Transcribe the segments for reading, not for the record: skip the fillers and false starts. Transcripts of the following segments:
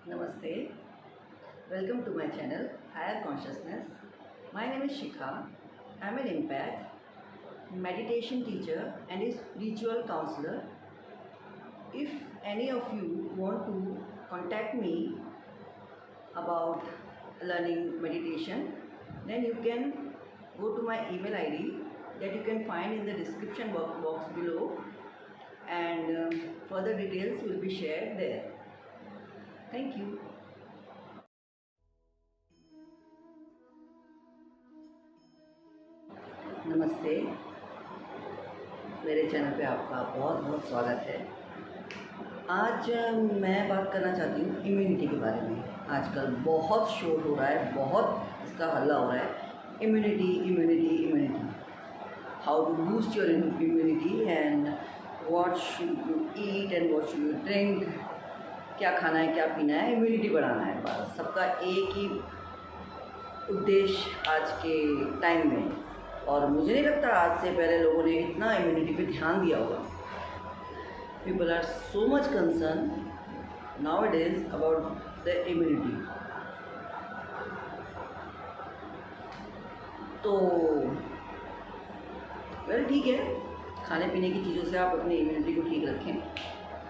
Namaste. Welcome to my channel Higher Consciousness. My name is Shikha. I'm an empath, meditation teacher, and a spiritual counselor. If any of you want to contact me about learning meditation, then you can go to my email ID that you can find in the description box below, and further details will be shared there. Thank you. नमस्ते, मेरे channel पे आपका बहुत बहुत स्वागत है। आज मैं बात करना चाहती हूँ इम्यूनिटी के बारे में। आजकल बहुत शोर हो रहा है, बहुत इसका हल्ला हो रहा है। Immunity immunity immunity, how to boost your immunity and what should you eat and what should you drink, क्या खाना है क्या पीना है, इम्यूनिटी बढ़ाना है। बस सबका एक ही उद्देश्य आज के टाइम में, और मुझे नहीं लगता आज से पहले लोगों ने इतना इम्यूनिटी पे ध्यान दिया होगा। People are so much concern now it is about the immunity. तो वेल ठीक है, खाने पीने की चीज़ों से आप अपनी इम्यूनिटी को ठीक रखें,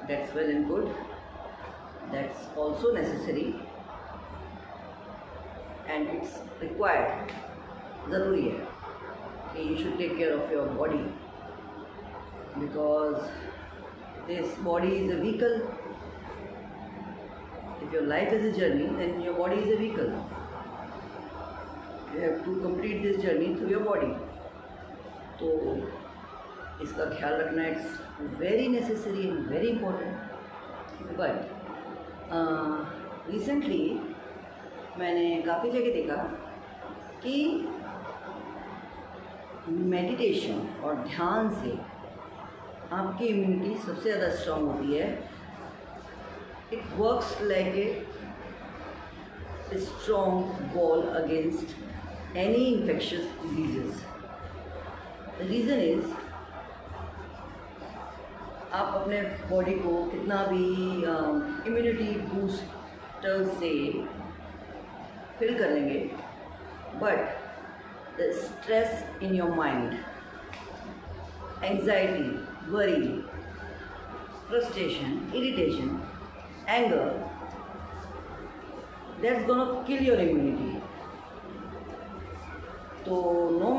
that's well and good, that's also necessary and it's required. ज़रूरी है you should take care of your body, because this body is a vehicle. If your life is a journey, then your body is a vehicle. You have to complete this journey through your body. तो इसका ख्याल रखना it's very necessary and very important. But recently मैंने काफ़ी जगह देखा कि meditation और ध्यान से आपकी इम्यूनिटी सबसे ज़्यादा स्ट्रॉन्ग होती है। It works like a strong wall against any infectious diseases. The reason is, आप अपने बॉडी को कितना भी इम्यूनिटी बूस्टर से फिल कर लेंगे, but the stress in your mind, anxiety, worry, frustration, irritation, anger, that's gonna kill your immunity. So no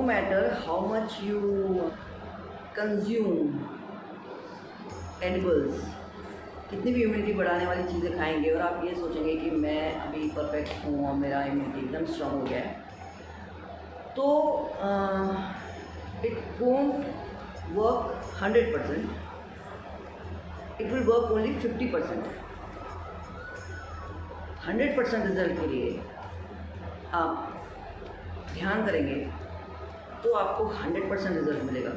matter how much you consume edibles, कितनी भी इम्यूनिटी बढ़ाने वाली चीज़ें खाएंगे और आप ये सोचेंगे कि मैं अभी परफेक्ट हूँ और मेरा इम्यूनिटी एकदम स्ट्रॉन्ग हो गया है, तो it won't work 100%, it will work only 50%। 100% result के लिए आप ध्यान करेंगे तो आपको 100% रिजल्ट मिलेगा।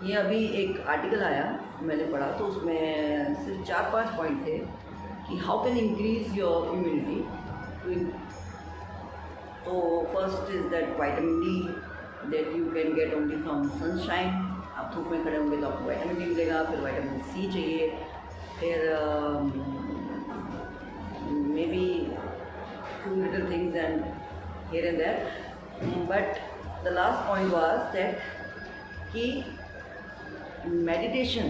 ये अभी एक आर्टिकल आया, मैंने पढ़ा, तो उसमें सिर्फ 4-5 पॉइंट थे कि how can increase your immunity. तो first is that vitamin D that you can get only from sunshine. आप धूप में खड़े होंगे तो आपको विटामिन डी मिलेगा। फिर विटामिन सी चाहिए, फिर may be few little things and here and there. But the last point was that कि meditation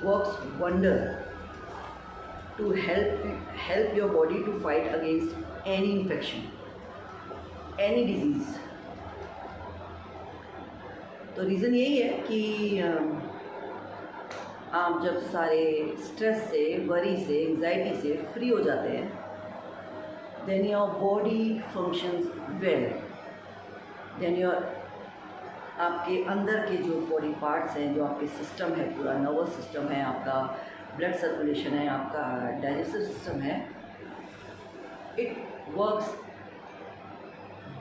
works wonder to help your body to fight against any infection, any disease. तो reason यही है कि आप जब सारे स्ट्रेस से, worry से, एंजाइटी से फ्री हो जाते हैं, then your body functions well. Then your आपके अंदर के जो बॉडी पार्ट्स हैं, जो आपके सिस्टम है, पूरा नर्वस सिस्टम है, आपका ब्लड सर्कुलेशन है, आपका डाइजेस्टिव सिस्टम है, it works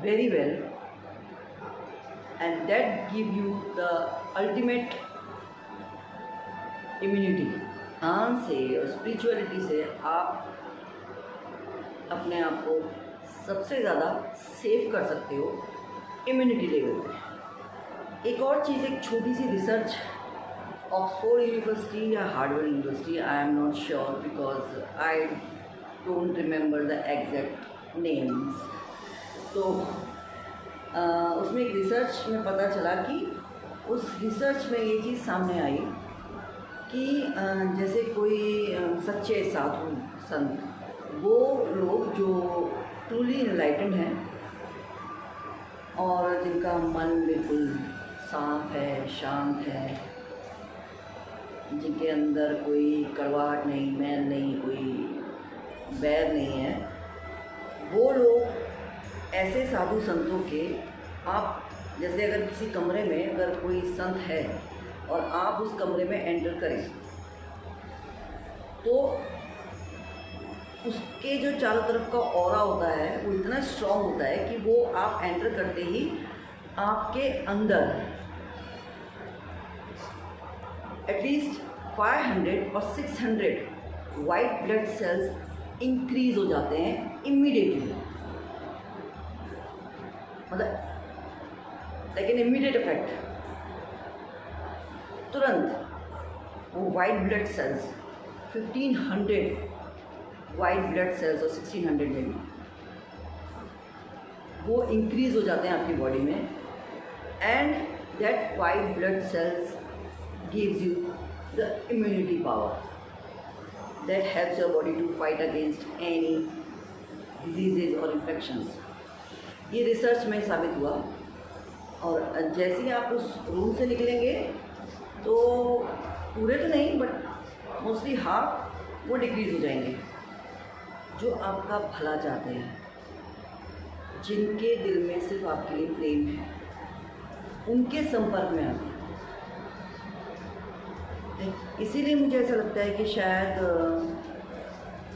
very well, and that give you the ultimate immunity। ध्यान से और स्पिरिचुअलिटी से आप अपने आप को सबसे ज़्यादा सेव कर सकते हो इम्यूनिटी लेवल पे। एक और चीज़, एक छोटी सी रिसर्च ऑक्सफोर्ड यूनिवर्सिटी या Harvard university, I am not sure because I don't remember the exact names. तो उसमें एक रिसर्च में पता चला कि उस रिसर्च में ये चीज़ सामने आई कि जैसे कोई सच्चे साधु संत, वो लोग जो ट्रूली इनलाइटेंड हैं और जिनका मन बिल्कुल साफ है, शांत है, जिनके अंदर कोई कड़वाहट नहीं, मैल नहीं, कोई बैर नहीं है, वो लोग ऐसे साधु संतों के, आप जैसे अगर किसी कमरे में अगर कोई संत है और आप उस कमरे में एंटर करें तो उसके जो चारों तरफ का ऑरा होता है वो इतना स्ट्रॉन्ग होता है कि वो आप एंटर करते ही आपके अंदर एटलीस्ट 500 और 600 वाइट ब्लड सेल्स इंक्रीज हो जाते हैं इमीडिएटली, मतलब लाइक एन इमीडिएट इफेक्ट। तुरंत वो white blood sales 1500 white blood sales और 1600 में भी वो इंक्रीज हो जाते हैं आपकी बॉडी में, and that white blood cells gives you the immunity power that helps your body to fight against any diseases और इन्फेक्शंस। ये रिसर्च में साबित हुआ, और जैसे ही आप उस रूम से निकलेंगे तो पूरे तो नहीं बट मोस्टली हाफ वो डिक्रीज हो जाएंगे। जो आपका भला चाहते हैं, जिनके दिल में सिर्फ आपके लिए प्रेम है, उनके संपर्क में आते हैं। इसीलिए मुझे ऐसा लगता है कि शायद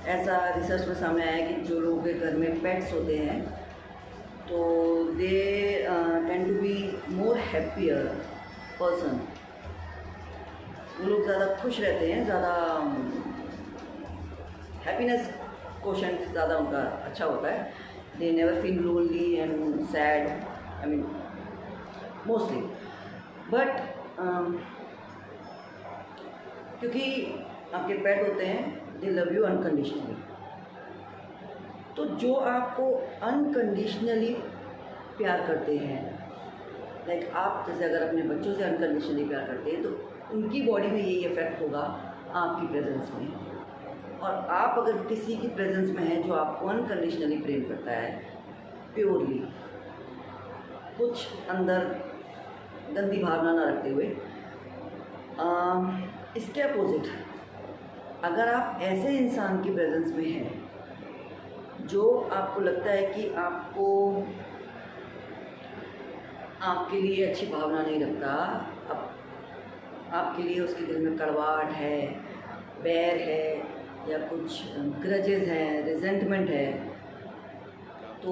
ऐसा रिसर्च में सामने आया कि जो लोगों के घर में पेट्स होते हैं तो they tend to be more happier person, वो लोग ज़्यादा खुश रहते हैं, ज़्यादा हैप्पीनेस क्वोशेंट ज़्यादा उनका अच्छा होता है। They never feel lonely and sad, I mean mostly. But क्योंकि आपके पेट होते हैं, दे लव यू अनकंडीशनली। तो जो आपको अनकंडीशनली प्यार करते हैं, लाइक आप जैसे अगर अपने बच्चों से अनकंडीशनली प्यार करते हैं तो उनकी बॉडी में यही इफेक्ट होगा आपकी प्रेजेंस में। और आप अगर किसी की प्रेजेंस में हैं जो आपको अनकंडीशनली प्रेम करता है, प्योरली, कुछ अंदर गंदी भावना ना रखते हुए, इसके अपोजिट अगर आप ऐसे इंसान की प्रेजेंस में हैं जो आपको लगता है कि आपके लिए अच्छी भावना नहीं रखता, आपके लिए उसके दिल में कड़वाहट है, बैर है, या कुछ ग्रजेस हैं, रिजेंटमेंट है, तो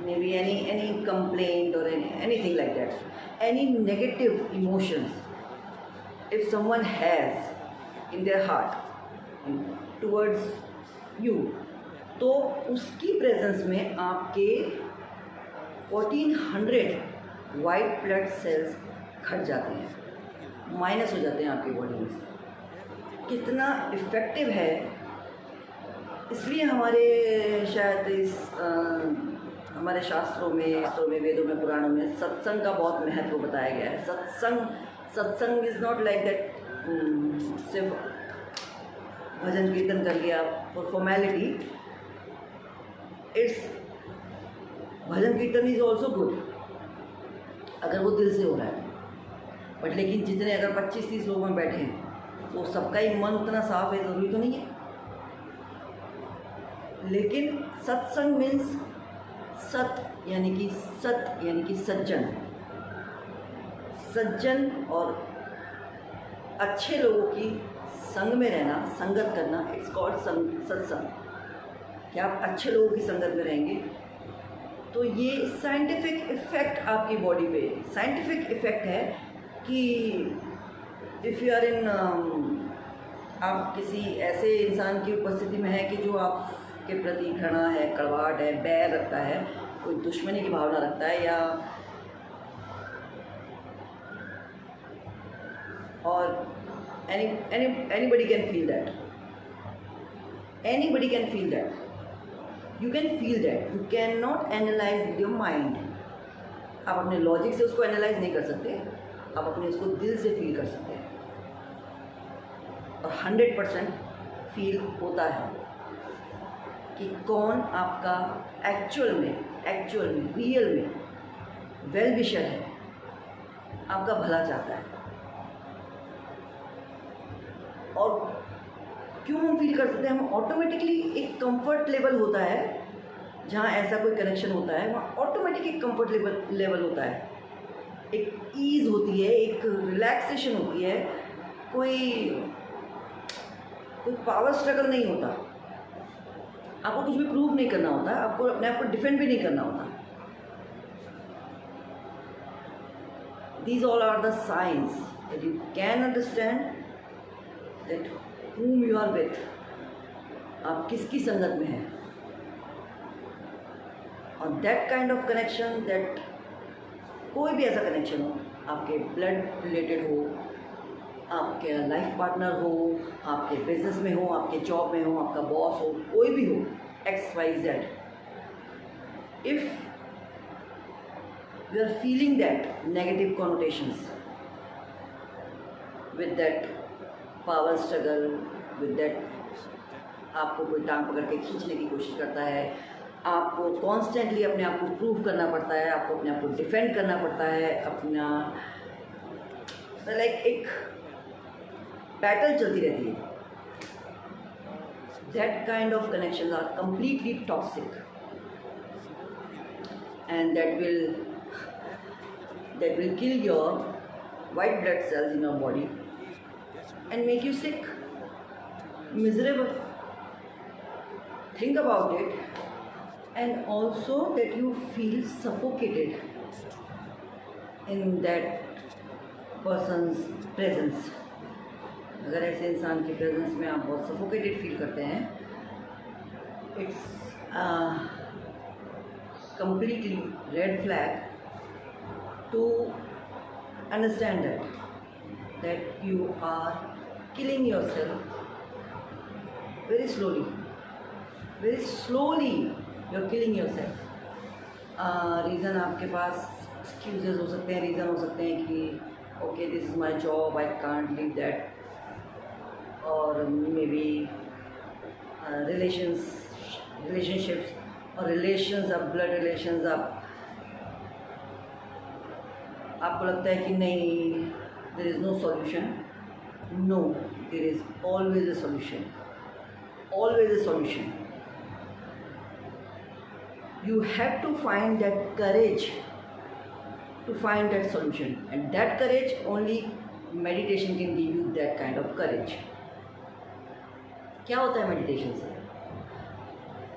मे बी एनी कंप्लेंट और anything like that, any negative emotions if someone has in their heart towards you, तो उसकी प्रेजेंस में आपके 1400 वाइट ब्लड सेल्स घट जाते हैं, माइनस हो जाते हैं आपकी बॉडी में से। कितना इफ़ेक्टिव है, इसलिए हमारे शायद हमारे शास्त्रों में, वेदों में, पुराणों में सत्संग का बहुत महत्व बताया गया है। सत्संग इज़ नॉट लाइक दैट सिर्फ भजन कीर्तन कर लिया फॉर फॉर्मेलिटी। इट्स भजन कीर्तन इज़ ऑल्सो गुड अगर वो दिल से हो रहा है, बट लेकिन जितने अगर 25-30 लोग में बैठे हैं तो सबका ही मन उतना साफ है, ज़रूरी तो नहीं है। लेकिन सत्संग मीन्स यानी कि सज्जन और अच्छे लोगों की संग में रहना, संगत करना, इट्स कॉल्ड सत्संग। कि आप अच्छे लोगों की संगत में रहेंगे तो ये साइंटिफिक इफ़ेक्ट आपकी बॉडी पे, साइंटिफिक इफ़ेक्ट है कि इफ़ यू आर इन, आप किसी ऐसे इंसान की उपस्थिति में है कि जो आपके प्रति घृणा है, कड़वाहट है, बैर रखता है, कोई दुश्मनी की भावना रखता है, या और Anybody can feel that. Anybody can feel that. You can feel that. You cannot analyze with your mind. आप अपने लॉजिक से उसको एनालाइज नहीं कर सकते, आप अपने उसको दिल से फील कर सकते हैं, और 100% फील होता है कि कौन आपका एक्चुअल में रियल में वेल विशर है, आपका भला चाहता है। और क्यों हम फील कर सकते हैं? हम ऑटोमेटिकली एक कंफर्ट लेवल होता है, जहाँ ऐसा कोई कनेक्शन होता है वहाँ ऑटोमेटिक एक कंफर्ट लेवल होता है, एक ईज़ होती है, एक रिलैक्सेशन होती है, कोई पावर स्ट्रगल नहीं होता, आपको कुछ भी प्रूव नहीं करना होता, आपको अपने आप को डिफेंड भी नहीं करना होता। These all are the signs that you can understand that whom you are with, आप किसकी संगत में हैं। और that kind of connection, that कोई भी ऐसा कनेक्शन हो, आपके ब्लड रिलेटेड हो, आपके लाइफ पार्टनर हो, आपके बिजनेस में हो, आपके जॉब में हो, आपका बॉस हो, कोई भी हो, XYZ, if you are feeling that negative connotations with that power struggle, with that आपको कोई टांग पकड़ के खींचने की कोशिश करता है, आपको कॉन्स्टेंटली अपने आप को प्रूव करना पड़ता है, आपको अपने आप को डिफेंड करना पड़ता है, अपना लाइक एक बैटल चलती रहती है। That kind of connections are completely toxic and that will kill your white blood cells in your body and make you sick, miserable. Think about it. And also that you feel suffocated in that person's presence. अगर ऐसे इंसान के presence में आप बहुत suffocated feel करते हैं, it's completely red flag to understand that you are killing yourself very slowly you are killing yourself. Reason आपके पास एक्सक्यूजेज हो सकते हैं, रीज़न हो सकते हैं कि okay this is my job, I can't leave that, और मे बी रिलेशनशिप्स और रिलेशंस, आप ब्लड रिलेशंस, आपको लगता है कि नहीं, there is no solution. No, there is always a solution, always a solution. You have to find that courage to find that solution, and that courage only meditation can give you that kind of courage. क्या होता है meditation से?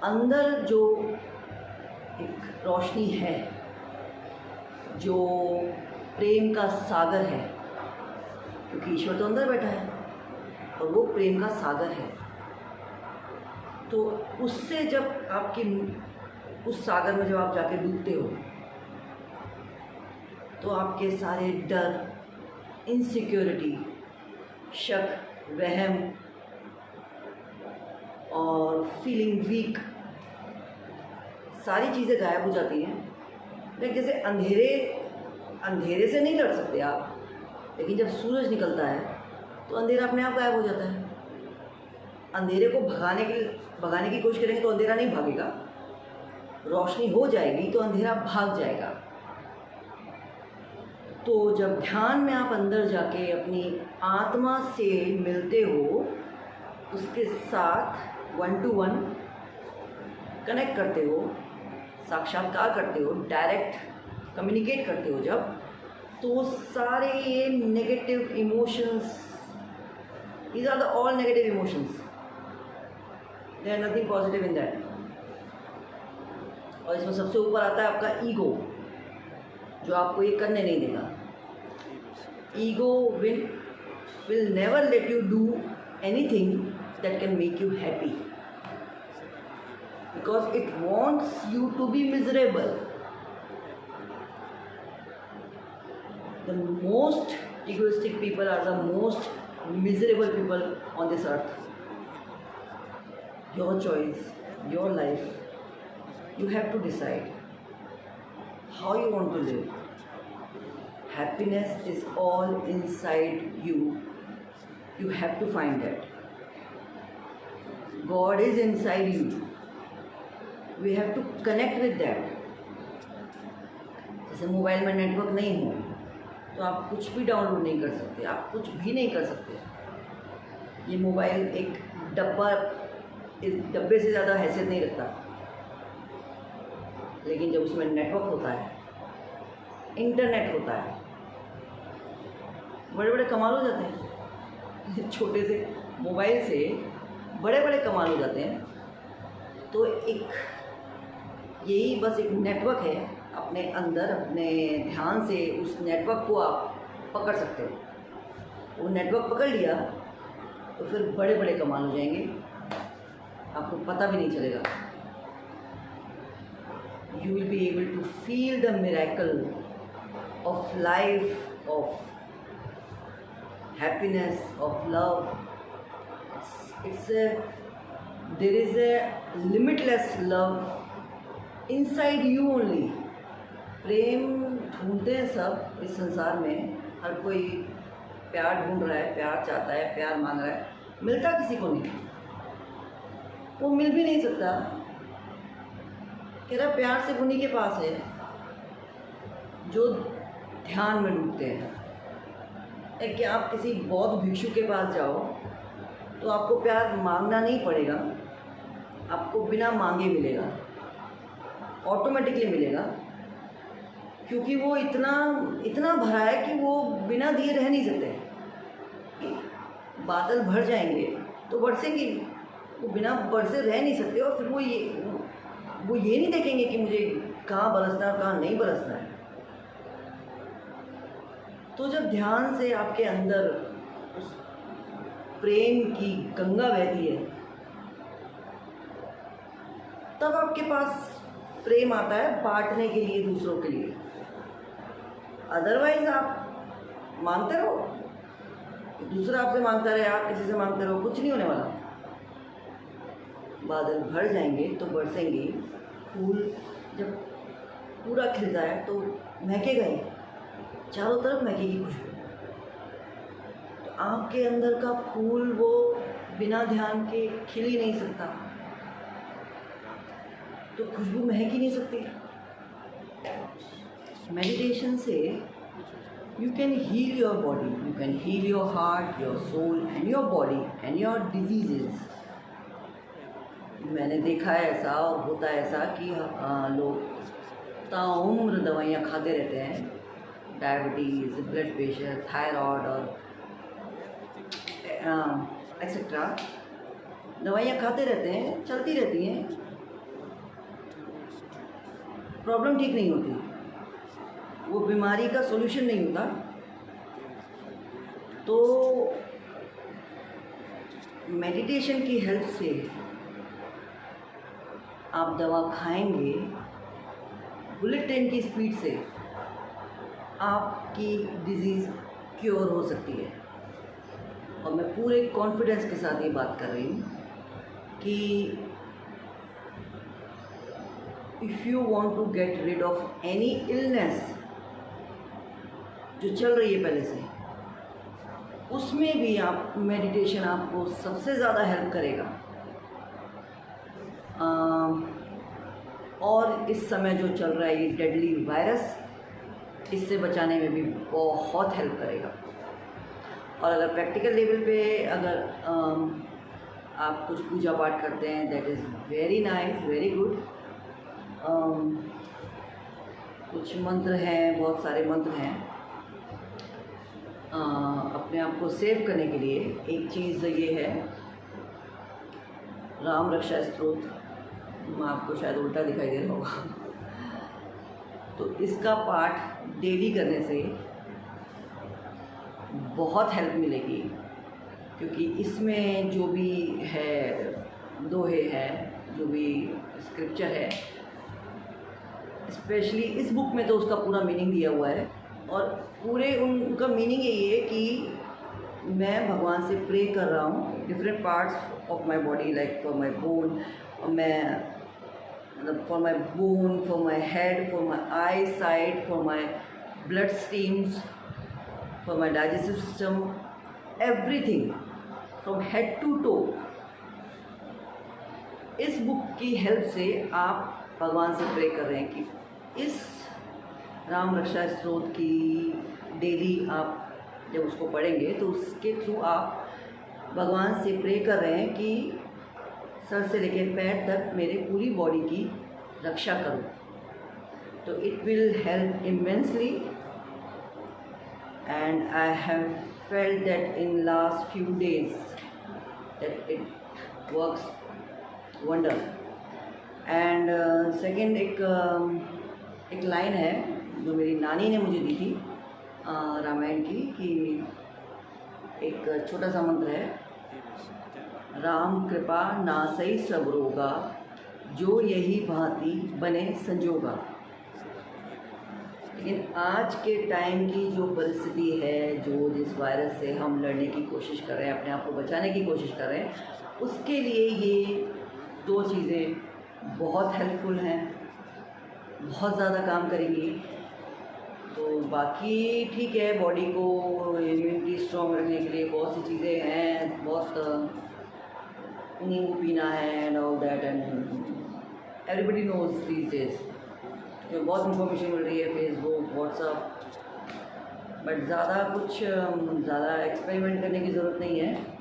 अंदर जो एक रोशनी है, जो प्रेम का सागर है, क्योंकि ईश्वर तो अंदर बैठा है और वो प्रेम का सागर है, तो उससे जब आपकी उस सागर में जब आप जाके डूबते हो, तो आपके सारे डर, इनसिक्योरिटी, शक, वहम और फीलिंग वीक, सारी चीज़ें गायब हो जाती हैं। लाइक जैसे अंधेरे से नहीं लड़ सकते आप, लेकिन जब सूरज निकलता है तो अंधेरा अपने आप गायब हो जाता है। अंधेरे को भगाने की कोशिश करेंगे तो अंधेरा नहीं भागेगा, रोशनी हो जाएगी तो अंधेरा भाग जाएगा। तो जब ध्यान में आप अंदर जाके अपनी आत्मा से मिलते हो, उसके साथ 1 to 1 कनेक्ट करते हो, साक्षात्कार करते हो, डायरेक्ट कम्युनिकेट करते हो जब, तो सारे ये negative emotions, these are the all negative emotions, there are nothing positive in that. और इसमें सबसे ऊपर आता है आपका ईगो, जो आपको ये करने नहीं देगा। Ego will never let you do anything that can make you happy, because it wants you to be miserable. The most egoistic people are the most miserable people on this earth. Your choice, your life. You have to decide how you want to live. Happiness is all inside you. You have to find that. God is inside you. We have to connect with that. जैसे mobile में network नहीं हो तो आप कुछ भी download नहीं कर सकते, आप कुछ भी नहीं कर सकते। ये मोबाइल एक डब्बा, इस डब्बे से ज़्यादा हैसियत नहीं रखता, लेकिन जब उसमें नेटवर्क होता है, इंटरनेट होता है, बड़े बड़े कमाल हो जाते हैं। छोटे से मोबाइल से बड़े बड़े कमाल हो जाते हैं। तो एक यही बस एक नेटवर्क है, अपने अंदर अपने ध्यान से उस नेटवर्क को आप पकड़ सकते हो। वो नेटवर्क पकड़ लिया तो फिर बड़े बड़े कमाल हो जाएंगे, आपको पता भी नहीं चलेगा। You will be able to feel the miracle of life, of happiness, of love. There is a limitless love inside you only. प्रेम ढूंढते हैं सब इस संसार में, हर कोई प्यार ढूंढ रहा है, प्यार चाहता है, प्यार मांग रहा है, मिलता किसी को नहीं, वो मिल भी नहीं सकता। कह रहा प्यार सिर्फ उन्हीं के पास है जो ध्यान में डूबते हैं। कि आप किसी बौद्ध भिक्षु के पास जाओ तो आपको प्यार मांगना नहीं पड़ेगा, आपको बिना मांगे मिलेगा, ऑटोमेटिकली मिलेगा, क्योंकि वो इतना भरा है कि वो बिना दिए रह नहीं सकते। बादल भर जाएंगे तो बरसेंगे, वो बिना बरसे रह नहीं सकते। और फिर वो ये नहीं देखेंगे कि मुझे कहाँ बरसना है और कहाँ नहीं बरसना है। तो जब ध्यान से आपके अंदर उस प्रेम की गंगा बहती है, तब आपके पास प्रेम आता है बांटने के लिए, दूसरों के लिए। अदरवाइज आप मांगते रहो, दूसरा आपसे मांगता रहे, आप किसी से मांगते रहो, कुछ नहीं होने वाला। बादल भर जाएंगे तो बरसेंगे, फूल जब पूरा खिल जाए तो महकेगा ही, चारों तरफ महकेगी खुशबू। तो आपके अंदर का फूल वो बिना ध्यान के खिल ही नहीं सकता, तो खुशबू महक ही नहीं सकती। मेडिटेशन से you can heal your body, you can heal your heart, your soul and your body and your diseases. मैंने देखा है ऐसा और होता है ऐसा कि लोग ताउम्र दवाइयाँ खाते रहते हैं, डायबिटीज़, ब्लड प्रेशर, थायराइड और एक्सेट्रा दवाइयाँ खाते रहते हैं, चलती रहती हैं, प्रॉब्लम ठीक नहीं होती, वो बीमारी का सॉल्यूशन नहीं होता। तो मेडिटेशन की हेल्प से आप दवा खाएंगे, बुलेट ट्रेन की स्पीड से आपकी डिज़ीज़ क्योर हो सकती है। और मैं पूरे कॉन्फिडेंस के साथ ये बात कर रही हूँ कि if you want to get rid of any illness जो चल रही है पहले से, उसमें भी आप मेडिटेशन आपको सबसे ज़्यादा हेल्प करेगा। और इस समय जो चल रहा है ये डेडली वायरस, इससे बचाने में भी बहुत हेल्प करेगा। और अगर प्रैक्टिकल लेवल पे अगर आप कुछ पूजा पाठ करते हैं, that is very nice, very good. कुछ मंत्र हैं, बहुत सारे मंत्र हैं अपने आप को सेव करने के लिए। एक चीज़ ये है राम रक्षा स्तोत्र, आपको शायद उल्टा दिखाई दे रहा होगा। तो इसका पाठ डेली करने से बहुत हेल्प मिलेगी, क्योंकि इसमें जो भी है दोहे हैं, जो भी स्क्रिप्चर है, स्पेशली इस बुक में तो उसका पूरा मीनिंग दिया हुआ है। और पूरे उनका मीनिंग यही है कि मैं भगवान से प्रे कर रहा हूँ different parts of my body, like for my bone, मैं मतलब for my bone, for my head, for my eye side, for my blood streams, for my digestive system, everything from head to toe. इस book की help से आप भगवान से pray कर रहे हैं कि इस राम रक्षा स्त्रोत की डेली आप जब उसको पढ़ेंगे तो उसके थ्रू आप भगवान से प्रे कर रहे हैं कि सर से लेकर पैर तक मेरे पूरी बॉडी की रक्षा करो। तो it will help immensely and I have felt that in last few days that it works wonder. And second एक लाइन है जो मेरी नानी ने मुझे दी थी रामायण की, कि एक छोटा सा मंत्र है, राम कृपा नासई सब रोगा, जो यही भांति बने संजोगा। लेकिन आज के टाइम की जो परिस्थिति है, जो जिस वायरस से हम लड़ने की कोशिश कर रहे हैं, अपने आप को बचाने की कोशिश कर रहे हैं, उसके लिए ये दो चीज़ें बहुत हेल्पफुल हैं, बहुत ज़्यादा काम करेंगी। तो बाकी ठीक है, बॉडी को इम्यूनिटी स्ट्रॉन्ग रखने के लिए बहुत सी चीज़ें हैं, बहुत नींबू पीना है and all that, and everybody knows these days, तो बहुत इन्फॉर्मेशन मिल रही है फेसबुक, व्हाट्सअप, बट ज़्यादा एक्सपेरिमेंट करने की ज़रूरत नहीं है।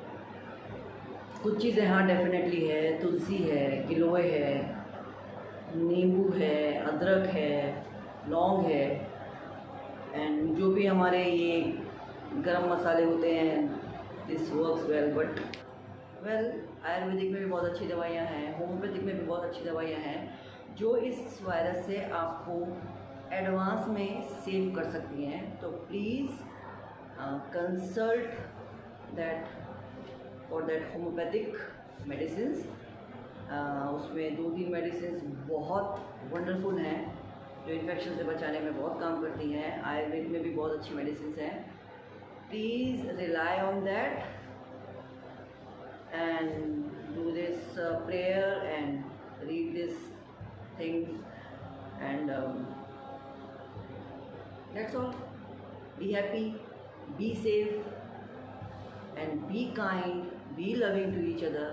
कुछ चीज़ें हाँ डेफिनेटली है, तुलसी है, गिलोय है, नींबू है, अदरक है, लौंग है, एंड जो भी हमारे ये गरम मसाले होते हैं, this works well. But Ayurvedic में भी बहुत अच्छी दवाइयाँ हैं, होम्योपैथिक में भी बहुत अच्छी दवाइयाँ हैं जो इस वायरस से आपको एडवांस में सेव कर सकती हैं। तो please consult that for that homeopathic medicines. उसमें 2-3 मेडिसिन्स बहुत वंडरफुल हैं जो इन्फेक्शन से बचाने में बहुत काम करती हैं। आयुर्वेद में भी बहुत अच्छी मेडिसिन्स हैं। Please rely on that and do this prayer and read this thing and that's all. Be happy, be safe, and be kind, be loving to each other,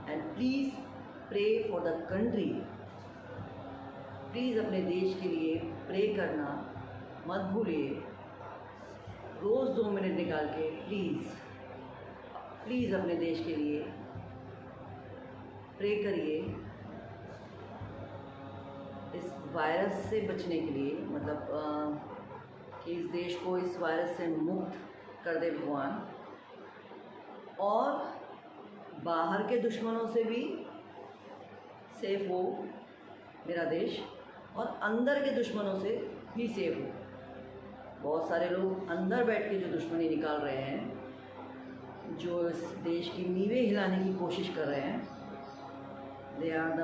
and please pray for the country. Please अपने देश के लिए pray करना मत भूलिए। रोज़ 2 minute निकाल के please अपने देश के लिए प्रे करिए। इस वायरस से बचने के लिए, मतलब कि इस देश को इस वायरस से मुक्त कर दे भगवान, और बाहर के दुश्मनों से भी सेफ हो मेरा देश, और अंदर के दुश्मनों से भी सेफ हो। बहुत सारे लोग अंदर बैठ के जो दुश्मनी निकाल रहे हैं, जो इस देश की नींवें हिलाने की कोशिश कर रहे हैं, they are the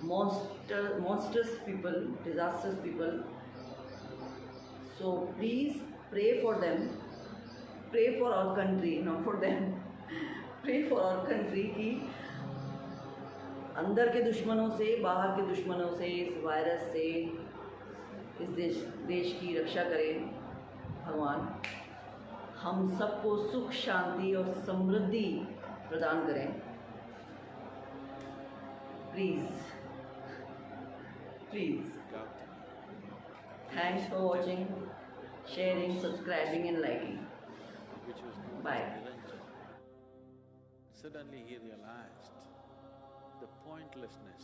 monstrous people, disastrous people. So please pray for them, pray for our country, not for them. Pray for our country कि अंदर के दुश्मनों से, बाहर के दुश्मनों से, इस वायरस से इस देश की रक्षा करें भगवान। हम सबको सुख, शांति और समृद्धि प्रदान करें। Please thanks for watching, sharing, subscribing and liking. Bye. Suddenly he realized the pointlessness